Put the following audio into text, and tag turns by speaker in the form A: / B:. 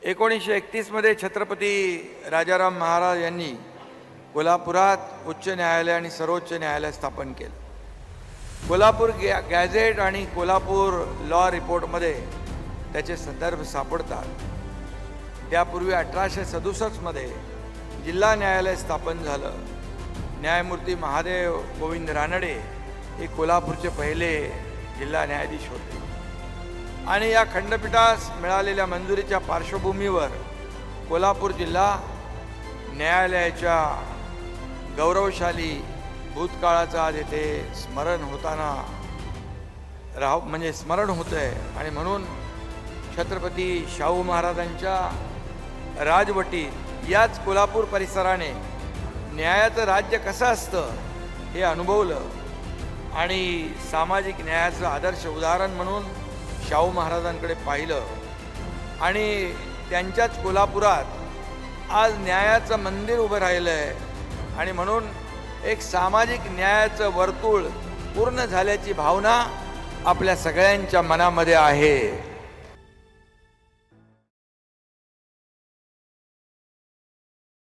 A: 1931 मध्ये छत्रपती राजाराम महाराज यांनी कोल्हापुरात उच्च न्यायालय आणि सर्वोच्च न्यायालय स्थापन केलं. कोल्हापूर गॅझेट आणि कोल्हापूर लॉ रिपोर्टमध्ये त्याचे संदर्भ सापडतात. त्यापूर्वी 1867 मध्ये जिल्हा न्यायालय स्थापन झालं. न्यायमूर्ती महादेव गोविंद रानडे हे कोल्हापूरचे पहिले जिल्हा न्यायाधीश होते आणि या खंडपीठास मिळालेल्या मंजुरीच्या पार्श्वभूमीवर कोल्हापूर जिल्हा न्यायालयाच्या गौरवशाली भूतकाळाचं आज येथे स्मरण होताना स्मरण होतं आहे. आणि म्हणून छत्रपती शाहू महाराजांच्या राजवटीत याच कोल्हापूर परिसराने न्यायाचं राज्य कसं असतं हे अनुभवलं आणि सामाजिक न्यायाचं आदर्श उदाहरण म्हणून शाहू महाराजांकडे पाहिलं आणि त्यांच्याच कोल्हापुरात आज न्यायाचं मंदिर उभं राहिलं आहे आणि म्हणून एक सामाजिक न्यायाचं वर्तुळ पूर्ण झाल्याची भावना आपल्या सगळ्यांच्या मनामध्ये आहे.